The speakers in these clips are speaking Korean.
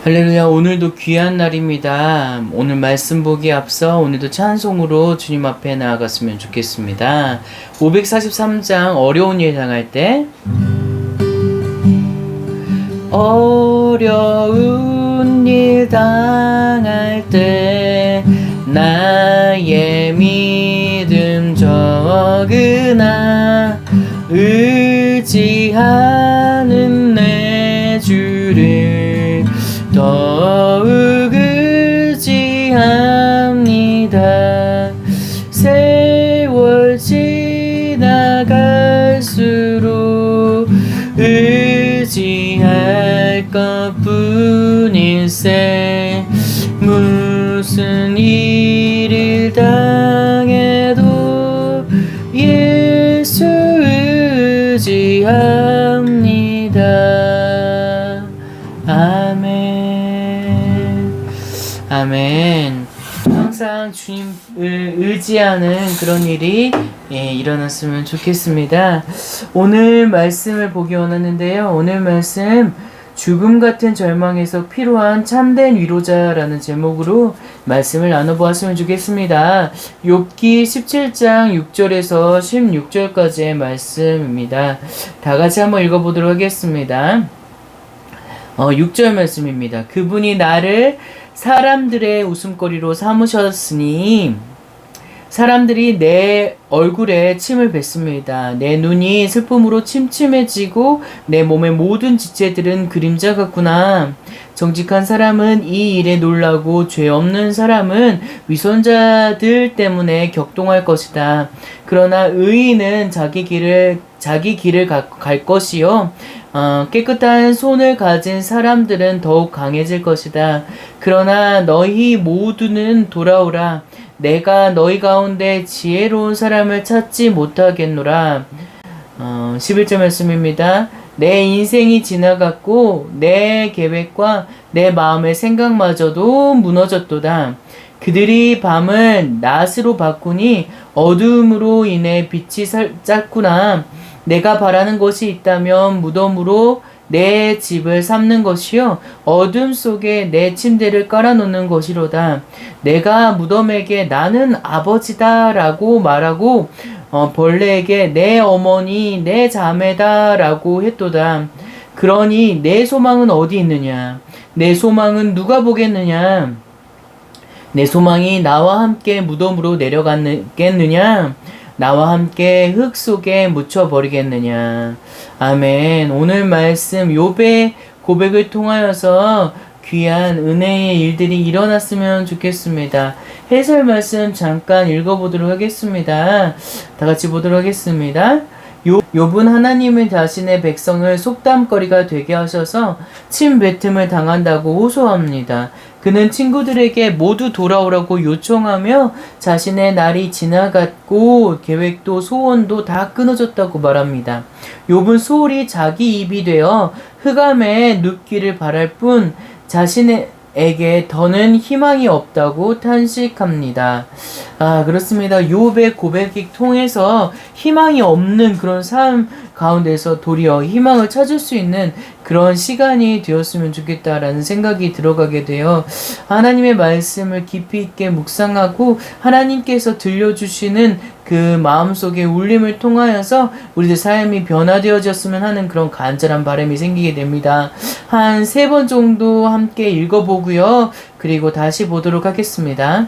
할렐루야. 오늘도 귀한 날입니다. 오늘 말씀 보기 앞서 오늘도 찬송으로 주님 앞에 나아갔으면 좋겠습니다. 543장 어려운 일 당할 때 어려운 일 당할 때 나의 믿음 적으나 의지하는 내 주를 더욱 의지합니다. 세월 지나갈수록 의지할 것뿐일세. 무슨 일을 당해도 예수 의지합니다. 아멘. 아멘. 항상 주님을 의지하는 그런 일이 일어났으면 좋겠습니다. 오늘 말씀을 보기 원하는데요. 오늘 말씀 죽음 같은 절망에서 필요한 참된 위로자라는 제목으로 말씀을 나눠보았으면 좋겠습니다. 욥기 17장 6절에서 16절까지의 말씀입니다. 다 같이 한번 읽어보도록 하겠습니다. 6절 말씀입니다. 그분이 나를 사람들의 웃음거리로 삼으셨으니 사람들이 내 얼굴에 침을 뱉습니다. 내 눈이 슬픔으로 침침해지고 내 몸의 모든 지체들은 그림자 같구나. 정직한 사람은 이 일에 놀라고 죄 없는 사람은 위선자들 때문에 격동할 것이다. 그러나 의인은 자기 길을 갈 것이요. 깨끗한 손을 가진 사람들은 더욱 강해질 것이다. 그러나 너희 모두는 돌아오라. 내가 너희 가운데 지혜로운 사람을 찾지 못하겠노라. 11절 말씀입니다. 내 인생이 지나갔고 내 계획과 내 마음의 생각마저도 무너졌도다. 그들이 밤을 낮으로 바꾸니 어두움으로 인해 빛이 짧구나. 내가 바라는 것이 있다면 무덤으로 내 집을 삼는 것이요 어둠 속에 내 침대를 깔아놓는 것이로다. 내가 무덤에게 나는 아버지다 라고 말하고 벌레에게 내 어머니 내 자매다 라고 했도다. 그러니 내 소망은 어디 있느냐? 내 소망은 누가 보겠느냐? 내 소망이 나와 함께 무덤으로 내려가겠느냐? 나와 함께 흙 속에 묻혀버리겠느냐. 아멘. 오늘 말씀 욥의 고백을 통하여서 귀한 은혜의 일들이 일어났으면 좋겠습니다. 해설 말씀 잠깐 읽어보도록 하겠습니다. 다 같이 보도록 하겠습니다. 욥은 하나님은 자신의 백성을 속담거리가 되게 하셔서 침뱉음을 당한다고 호소합니다. 그는 친구들에게 모두 돌아오라고 요청하며 자신의 날이 지나갔고 계획도 소원도 다 끊어졌다고 말합니다. 욥은 소홀히 자기 입이 되어 흑암에 눕기를 바랄 뿐 자신에게 더는 희망이 없다고 탄식합니다. 그렇습니다. 욥의 고백을 통해서 희망이 없는 그런 삶 가운데서 도리어 희망을 찾을 수 있는 그런 시간이 되었으면 좋겠다라는 생각이 들어가게 되어 하나님의 말씀을 깊이 있게 묵상하고 하나님께서 들려주시는 그 마음속의 울림을 통하여서 우리들 삶이 변화되어졌으면 하는 그런 간절한 바람이 생기게 됩니다. 한 3번 정도 함께 읽어보고요. 그리고 다시 보도록 하겠습니다.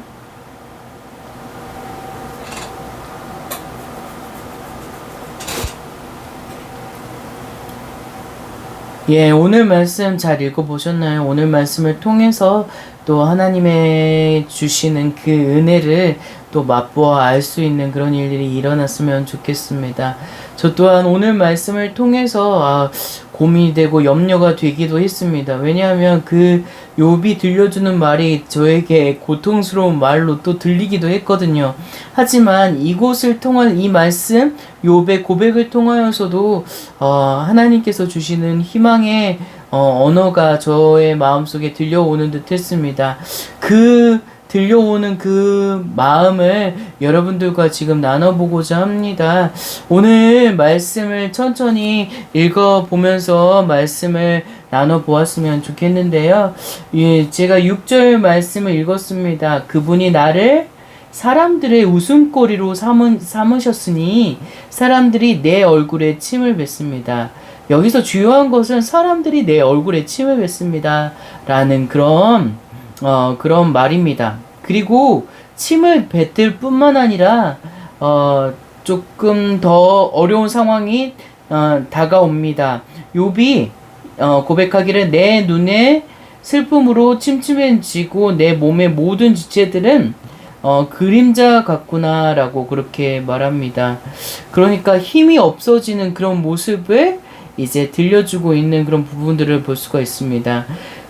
오늘 말씀 잘 읽어보셨나요? 오늘 말씀을 통해서 또 하나님의 주시는 그 은혜를 또 맛보아 알 수 있는 그런 일들이 일어났으면 좋겠습니다. 저 또한 오늘 말씀을 통해서 고민이 되고 염려가 되기도 했습니다. 왜냐하면 그 욥이 들려주는 말이 저에게 고통스러운 말로 또 들리기도 했거든요. 하지만 이곳을 통한 이 말씀, 욥의 고백을 통하여서도 하나님께서 주시는 희망의 언어가 저의 마음속에 들려오는 듯 했습니다. 그 들려오는 그 마음을 여러분들과 지금 나눠보고자 합니다. 오늘 말씀을 천천히 읽어보면서 말씀을 나눠보았으면 좋겠는데요. 예, 제가 6절 말씀을 읽었습니다. 그분이 나를 사람들의 웃음거리로 삼으셨으니 사람들이 내 얼굴에 침을 뱉습니다. 여기서 주요한 것은 사람들이 내 얼굴에 침을 뱉습니다. 라는 그런 말입니다. 그리고 침을 뱉을 뿐만 아니라, 조금 더 어려운 상황이, 다가옵니다. 욥이, 고백하기를 내 눈에 슬픔으로 침침해지고 내 몸의 모든 지체들은 그림자 같구나 라고 그렇게 말합니다. 그러니까 힘이 없어지는 그런 모습을 이제 들려주고 있는 그런 부분들을 볼 수가 있습니다.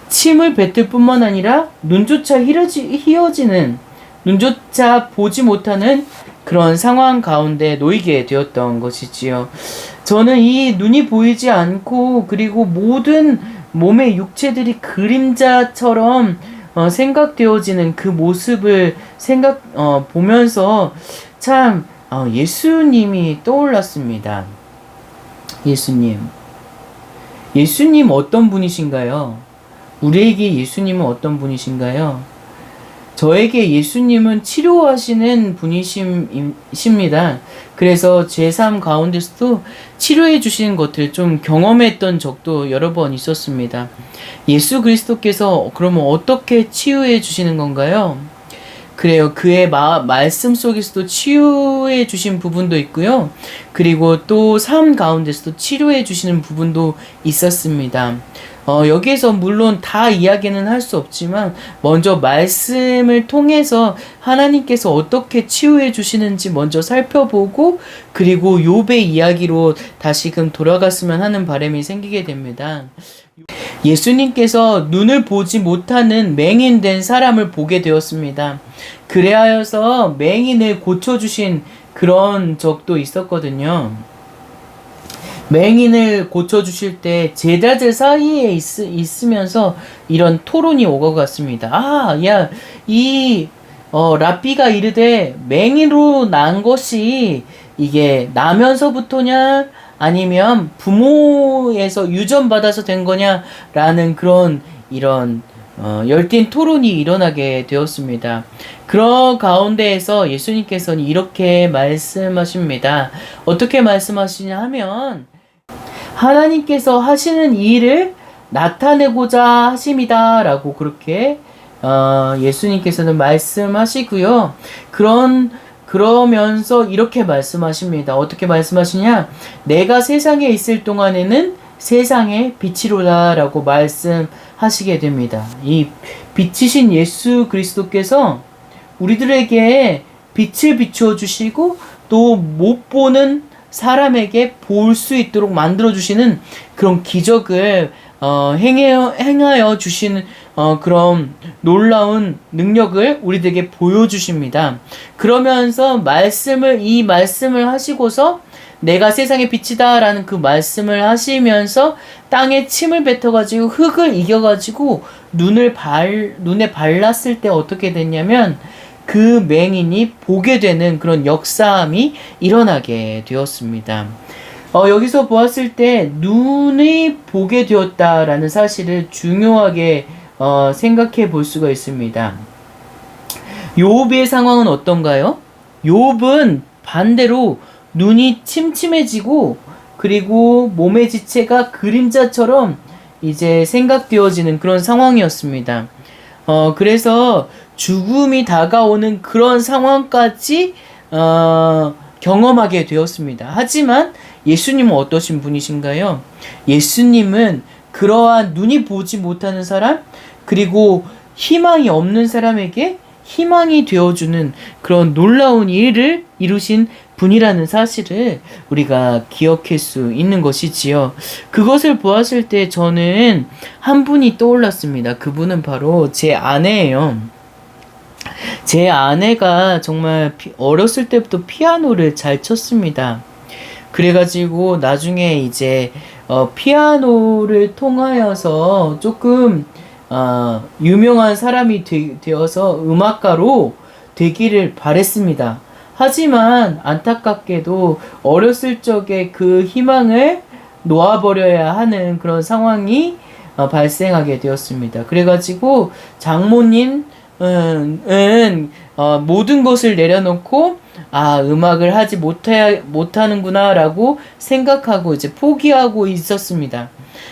침을 뱉을 뿐만 아니라 눈조차 희어지는, 눈조차 보지 못하는 그런 상황 가운데 놓이게 되었던 것이지요. 저는 이 눈이 보이지 않고 그리고 모든 몸의 육체들이 그림자처럼 생각되어지는 그 모습을 보면서 참 예수님이 떠올랐습니다. 예수님 어떤 분이신가요? 우리에게 예수님은 어떤 분이신가요? 저에게 예수님은 치료하시는 분이십니다. 그래서 제 삶 가운데서도 치료해 주시는 것들 좀 경험했던 적도 여러 번 있었습니다. 예수 그리스도께서 그러면 어떻게 치유해 주시는 건가요? 그래요. 그의 말씀 속에서도 치유해 주신 부분도 있고요. 그리고 또 삶 가운데서도 치료해 주시는 부분도 있었습니다. 여기에서 물론 다 이야기는 할 수 없지만 먼저 말씀을 통해서 하나님께서 어떻게 치유해 주시는지 먼저 살펴보고 그리고 욥의 이야기로 다시금 돌아갔으면 하는 바람이 생기게 됩니다. 예수님께서 눈을 보지 못하는 맹인된 사람을 보게 되었습니다. 그래하여서 맹인을 고쳐주신 그런 적도 있었거든요. 맹인을 고쳐주실 때 제자들 사이에 있으면서 이런 토론이 오고 갔습니다. 랍비가 이르되 맹인으로 난 것이 이게 나면서부터냐 아니면 부모에서 유전받아서 된 거냐라는 그런 이런 열띤 토론이 일어나게 되었습니다. 그런 가운데에서 예수님께서는 이렇게 말씀하십니다. 어떻게 말씀하시냐 하면 하나님께서 하시는 일을 나타내고자 하심이다 라고 그렇게 예수님께서는 말씀하시고요. 그러면서 이렇게 말씀하십니다. 어떻게 말씀하시냐? 내가 세상에 있을 동안에는 세상의 빛이로다 라고 말씀하시게 됩니다. 이 빛이신 예수 그리스도께서 우리들에게 빛을 비추어 주시고 또 못 보는 사람에게 볼 수 있도록 만들어 주시는 그런 기적을 행하여 주시는 그런 놀라운 능력을 우리들에게 보여주십니다. 그러면서 이 말씀을 하시고서 내가 세상의 빛이다 라는 그 말씀을 하시면서 땅에 침을 뱉어가지고 흙을 이겨가지고 눈에 발랐을 때 어떻게 됐냐면 그 맹인이 보게 되는 그런 역사함이 일어나게 되었습니다. 여기서 보았을 때 눈이 보게 되었다라는 사실을 중요하게 생각해 볼 수가 있습니다. 욥의 상황은 어떤가요? 욥은 반대로 눈이 침침해지고 그리고 몸의 지체가 그림자처럼 이제 생각되어지는 그런 상황이었습니다. 그래서 죽음이 다가오는 그런 상황까지 경험하게 되었습니다. 하지만 예수님은 어떠신 분이신가요? 예수님은 그러한 눈이 보지 못하는 사람 그리고 희망이 없는 사람에게 희망이 되어주는 그런 놀라운 일을 이루신 분이라는 사실을 우리가 기억할 수 있는 것이지요. 그것을 보았을 때 저는 한 분이 떠올랐습니다. 그분은 바로 제 아내예요. 제 아내가 정말 어렸을 때부터 피아노를 잘 쳤습니다. 그래가지고 나중에 이제 피아노를 통하여서 조금 유명한 사람이 되어서 음악가로 되기를 바랬습니다. 하지만 안타깝게도 어렸을 적에 그 희망을 놓아버려야 하는 그런 상황이 발생하게 되었습니다. 그래가지고 장모님은 모든 것을 내려놓고 음악을 하지 못하는구나 라고 생각하고 이제 포기하고 있었습니다.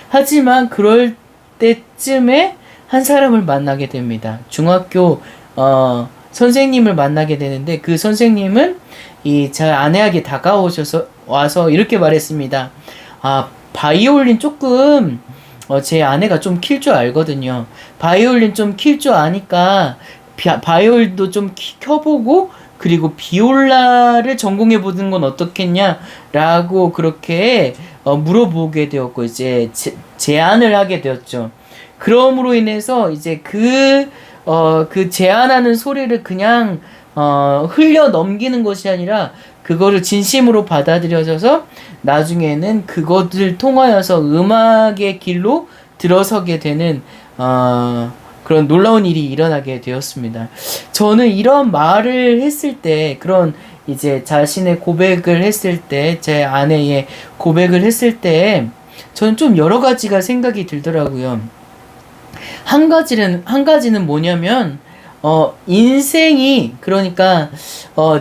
하지만 그럴 때쯤에 한 사람을 만나게 됩니다. 중학교 선생님을 만나게 되는데, 그 선생님은 제 아내에게 와서 이렇게 말했습니다. 바이올린 조금 제 아내가 좀 킬 줄 알거든요. 바이올린 좀 킬 줄 아니까 바이올린도 좀 켜보고 그리고 비올라를 전공해 보는 건 어떻겠냐라고 그렇게 물어보게 되었고, 이제 제안을 하게 되었죠. 그럼으로 인해서 이제 그 제안하는 소리를 그냥 흘려 넘기는 것이 아니라 그거를 진심으로 받아들여져서 나중에는 그것을 통하여서 음악의 길로 들어서게 되는 그런 놀라운 일이 일어나게 되었습니다. 저는 이런 말을 했을 때, 그런 이제 자신의 고백을 했을 때, 제 아내의 고백을 했을 때, 저는 좀 여러 가지가 생각이 들더라고요. 한 가지는 뭐냐면, 인생이, 그러니까,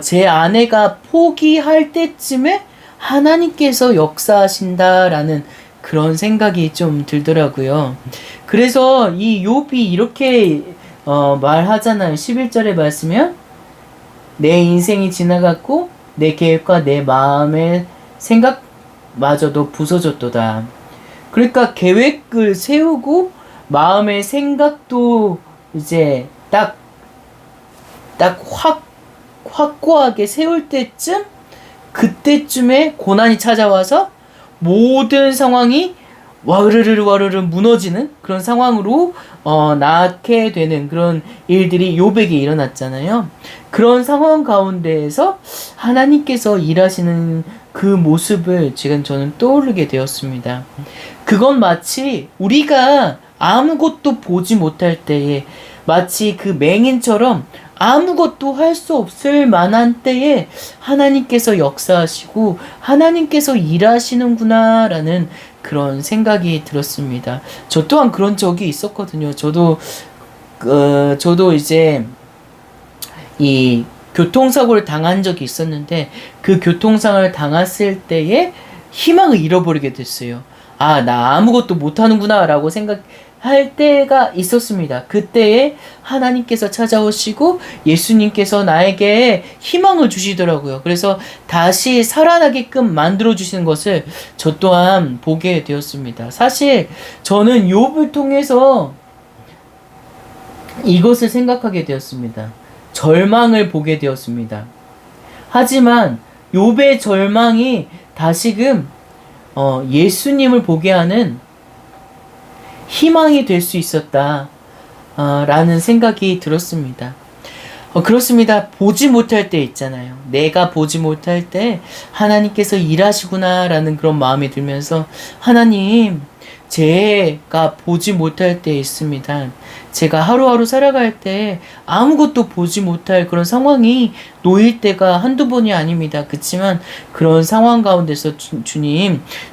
제 아내가 포기할 때쯤에 하나님께서 역사하신다라는 그런 생각이 좀 들더라고요. 그래서 이 욥이 이렇게 말하잖아요. 11절에 말씀이면 내 인생이 지나갔고 내 계획과 내 마음의 생각마저도 부서졌도다. 그러니까 계획을 세우고 마음의 생각도 이제 딱 확고하게 세울 때쯤, 그때쯤에 고난이 찾아와서 모든 상황이 와르르 무너지는 그런 상황으로 낳게 되는 그런 일들이 욥에게 일어났잖아요. 그런 상황 가운데에서 하나님께서 일하시는 그 모습을 지금 저는 떠오르게 되었습니다. 그건 마치 우리가 아무것도 보지 못할 때에, 마치 그 맹인처럼 아무것도 할 수 없을 만한 때에 하나님께서 역사하시고 하나님께서 일하시는구나라는 그런 생각이 들었습니다. 저 또한 그런 적이 있었거든요. 저도 이제 이 교통사고를 당한 적이 있었는데, 그 교통사고를 당했을 때에 희망을 잃어버리게 됐어요. 나 아무것도 못하는구나 라고 생각할 때가 있었습니다. 그때에 하나님께서 찾아오시고 예수님께서 나에게 희망을 주시더라고요. 그래서 다시 살아나게끔 만들어주시는 것을 저 또한 보게 되었습니다. 사실 저는 욥을 통해서 이것을 생각하게 되었습니다. 절망을 보게 되었습니다. 하지만 욥의 절망이 다시금 예수님을 보게 하는 희망이 될 수 있었다 라는 생각이 들었습니다. 그렇습니다. 보지 못할 때 있잖아요. 내가 보지 못할 때 하나님께서 일하시구나 라는 그런 마음이 들면서, 하나님, 제가 보지 못할 때 있습니다. 제가 하루하루 살아갈 때 아무것도 보지 못할 그런 상황이 놓일 때가 한두 번이 아닙니다. 그렇지만 그런 상황 가운데서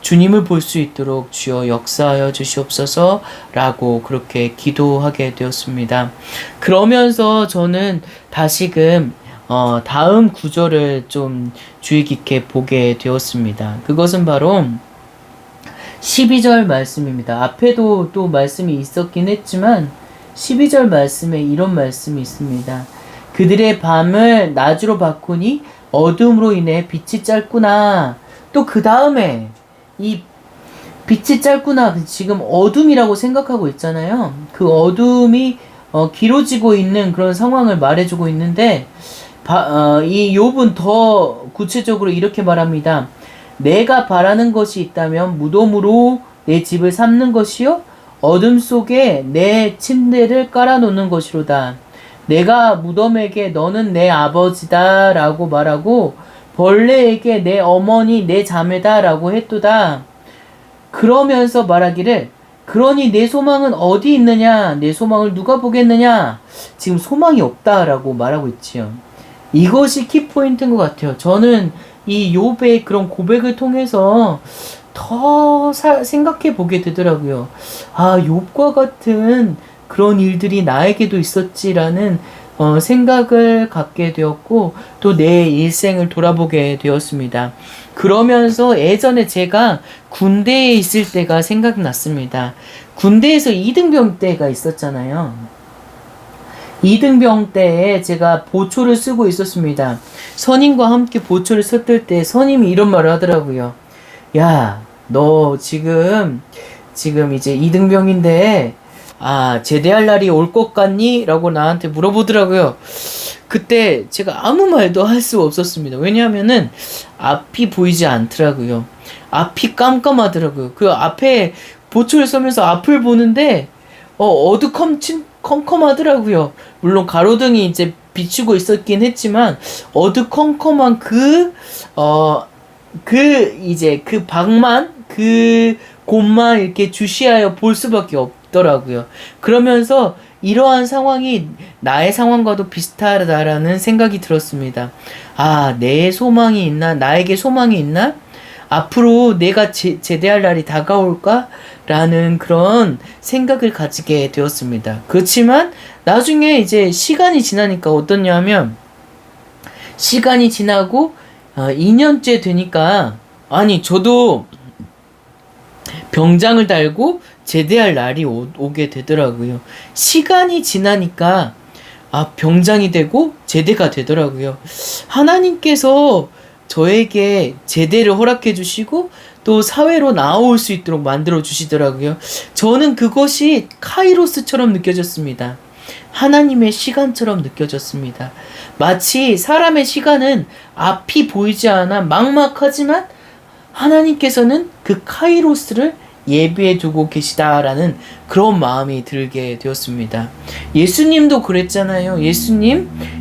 주님을 볼 수 있도록 주여 역사하여 주시옵소서 라고 그렇게 기도하게 되었습니다. 그러면서 저는 다시금 다음 구절을 좀 주의 깊게 보게 되었습니다. 그것은 바로 12절 말씀입니다. 앞에도 또 말씀이 있었긴 했지만 12절 말씀에 이런 말씀이 있습니다. 그들의 밤을 낮으로 바꾸니 어둠으로 인해 빛이 짧구나. 또 그 다음에 이 빛이 짧구나, 지금 어둠이라고 생각하고 있잖아요. 그 어둠이 길어지고 있는 그런 상황을 말해주고 있는데, 이 욥은 더 구체적으로 이렇게 말합니다. 내가 바라는 것이 있다면 무덤으로 내 집을 삼는 것이요 어둠 속에 내 침대를 깔아놓는 것이로다. 내가 무덤에게 너는 내 아버지다 라고 말하고 벌레에게 내 어머니 내 자매다 라고 했도다. 그러면서 말하기를 그러니 내 소망은 어디 있느냐? 내 소망을 누가 보겠느냐? 지금 소망이 없다라고 말하고 있지요. 이것이 키포인트인 것 같아요. 저는 이 욥의 그런 고백을 통해서 더 생각해 보게 되더라고요. 아, 욥과 같은 그런 일들이 나에게도 있었지라는 생각을 갖게 되었고, 또 내 일생을 돌아보게 되었습니다. 그러면서 예전에 제가 군대에 있을 때가 생각났습니다. 군대에서 이등병 때가 있었잖아요. 이등병 때에 제가 보초를 쓰고 있었습니다. 선임과 함께 보초를 썼을 때 선임이 이런 말을 하더라고요. 야, 너 지금 이제 이등병인데, 제대할 날이 올 것 같니? 라고 나한테 물어보더라고요. 그때 제가 아무 말도 할 수 없었습니다. 왜냐하면은 앞이 보이지 않더라고요. 앞이 깜깜하더라고요. 그 앞에 보초를 쓰면서 앞을 보는데 어두컴컴하더라고요. 물론 가로등이 이제 비추고 있었긴 했지만 어두컴컴한 이제 그 방만, 그 곳만 이렇게 주시하여 볼 수밖에 없더라고요. 그러면서 이러한 상황이 나의 상황과도 비슷하다라는 생각이 들었습니다. 내 소망이 있나? 나에게 소망이 있나? 앞으로 내가 제대할 날이 다가올까? 라는 그런 생각을 가지게 되었습니다. 그렇지만 나중에 이제 시간이 지나니까 어떻냐 하면, 시간이 지나고 2년째 되니까, 저도 병장을 달고 제대할 날이 오게 되더라고요. 시간이 지나니까 병장이 되고 제대가 되더라고요. 하나님께서 저에게 제대를 허락해 주시고 또 사회로 나올 수 있도록 만들어 주시더라고요. 저는 그것이 카이로스처럼 느껴졌습니다. 하나님의 시간처럼 느껴졌습니다. 마치 사람의 시간은 앞이 보이지 않아 막막하지만 하나님께서는 그 카이로스를 예비해 두고 계시다라는 그런 마음이 들게 되었습니다. 예수님도 그랬잖아요.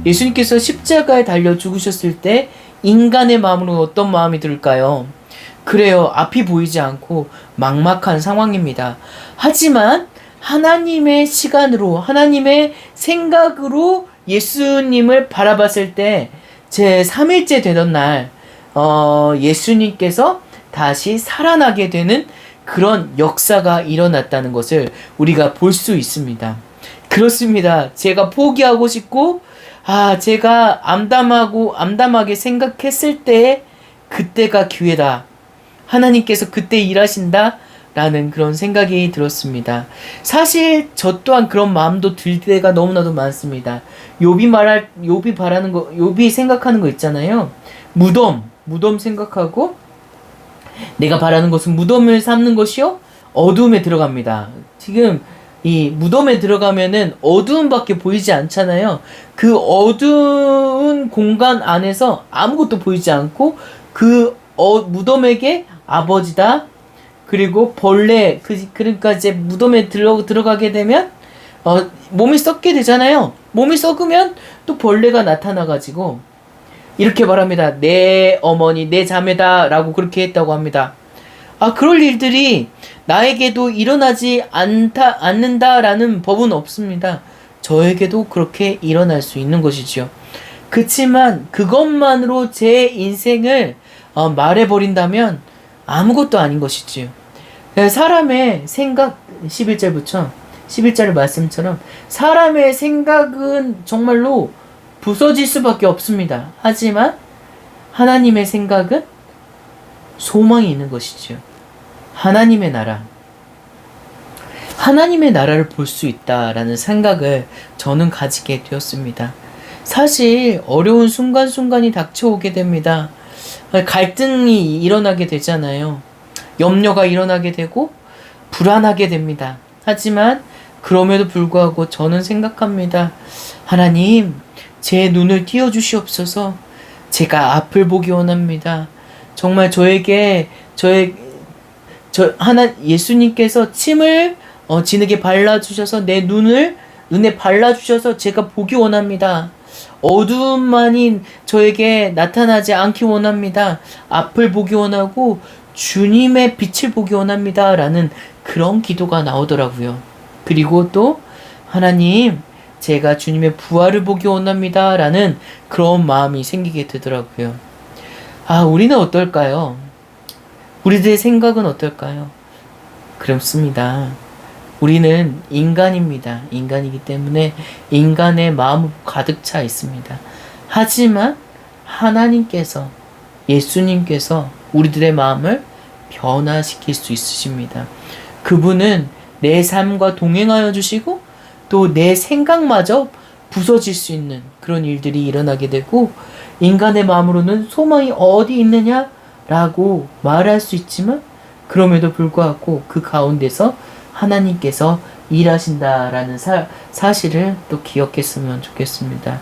예수님께서 십자가에 달려 죽으셨을 때 인간의 마음으로 어떤 마음이 들까요? 그래요. 앞이 보이지 않고 막막한 상황입니다. 하지만 하나님의 시간으로, 하나님의 생각으로 예수님을 바라봤을 때 제 3일째 되던 날 예수님께서 다시 살아나게 되는 그런 역사가 일어났다는 것을 우리가 볼 수 있습니다. 그렇습니다. 제가 포기하고 싶고, 제가 암담하게 생각했을 때 그때가 기회다. 하나님께서 그때 일하신다. 라는 그런 생각이 들었습니다. 사실 저 또한 그런 마음도 들 때가 너무나도 많습니다. 욥이 생각하는 거 있잖아요. 무덤 생각하고, 내가 바라는 것은 무덤을 삼는 것이요 어두움에 들어갑니다. 지금 이 무덤에 들어가면은 어두움밖에 보이지 않잖아요. 그 어두운 공간 안에서 아무것도 보이지 않고 그 무덤에게 아버지다, 그리고 벌레, 그러니까 이제 무덤에 들어가게 되면 몸이 썩게 되잖아요. 몸이 썩으면 또 벌레가 나타나가지고 이렇게 말합니다. 내 어머니, 내 자매다 라고 그렇게 했다고 합니다. 그럴 일들이 나에게도 일어나지 않는다라는 법은 없습니다. 저에게도 그렇게 일어날 수 있는 것이지요. 그치만 그것만으로 제 인생을 말해버린다면 아무것도 아닌 것이지요. 사람의 생각, 11절 말씀처럼 사람의 생각은 정말로 부서질 수밖에 없습니다. 하지만 하나님의 생각은 소망이 있는 것이죠. 하나님의 나라를 볼 수 있다라는 생각을 저는 가지게 되었습니다. 사실 어려운 순간순간이 닥쳐오게 됩니다. 갈등이 일어나게 되잖아요. 염려가 일어나게 되고 불안하게 됩니다. 하지만 그럼에도 불구하고 저는 생각합니다. 하나님, 제 눈을 띄워주시옵소서. 제가 앞을 보기 원합니다. 정말 예수님께서 침을 진흙에 발라주셔서 내 눈에 발라주셔서 제가 보기 원합니다. 어두움만이 저에게 나타나지 않기 원합니다. 앞을 보기 원하고 주님의 빛을 보기 원합니다. 라는 그런 기도가 나오더라고요. 그리고 또 하나님, 제가 주님의 부활을 보기 원합니다. 라는 그런 마음이 생기게 되더라고요. 우리는 어떨까요? 우리들의 생각은 어떨까요? 그렇습니다. 우리는 인간입니다. 인간이기 때문에 인간의 마음은 가득 차 있습니다. 하지만 하나님께서, 예수님께서 우리들의 마음을 변화시킬 수 있으십니다. 그분은 내 삶과 동행하여 주시고 또 내 생각마저 부서질 수 있는 그런 일들이 일어나게 되고, 인간의 마음으로는 소망이 어디 있느냐라고 말할 수 있지만 그럼에도 불구하고 그 가운데서 하나님께서 일하신다라는 사실을 또 기억했으면 좋겠습니다.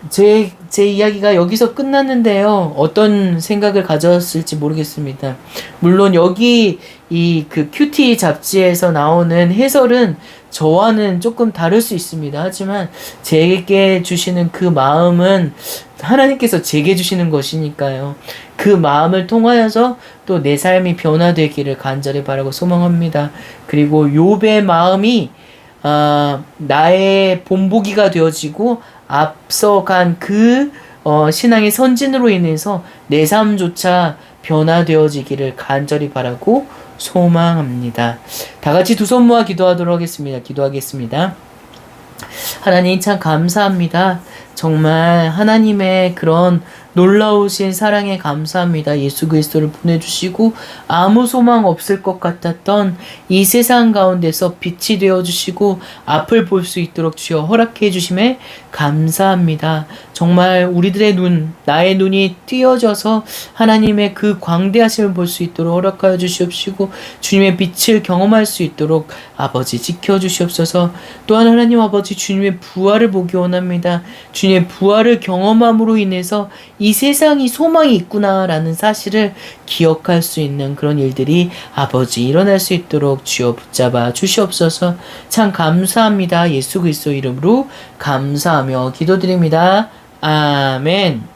제 이야기가 여기서 끝났는데요. 어떤 생각을 가졌을지 모르겠습니다. 물론 여기 그 큐티 잡지에서 나오는 해설은 저와는 조금 다를 수 있습니다. 하지만 제게 주시는 그 마음은 하나님께서 제게 주시는 것이니까요. 그 마음을 통하여서 또 내 삶이 변화되기를 간절히 바라고 소망합니다. 그리고 욥의 마음이 나의 본보기가 되어지고 앞서간 그 신앙의 선진으로 인해서 내 삶조차 변화되어지기를 간절히 바라고 소망합니다. 다 같이 두 손 모아 기도하도록 하겠습니다. 기도하겠습니다. 하나님 참 감사합니다. 정말 하나님의 그런 놀라우신 사랑에 감사합니다. 예수 그리스도를 보내주시고 아무 소망 없을 것 같았던 이 세상 가운데서 빛이 되어주시고 앞을 볼 수 있도록 주여 허락해 주심에 감사합니다. 정말 우리들의 나의 눈이 띄어져서 하나님의 그 광대하심을 볼 수 있도록 허락하여 주시옵시고 주님의 빛을 경험할 수 있도록 아버지 지켜주시옵소서. 또한 하나님 아버지 주님의 부활을 보기 원합니다. 주님의 부활을 경험함으로 인해서 이 세상이 소망이 있구나라는 사실을 기억할 수 있는 그런 일들이 아버지 일어날 수 있도록 주여 붙잡아 주시옵소서. 참 감사합니다. 예수 그리스도 이름으로 감사하며 기도드립니다. 아멘.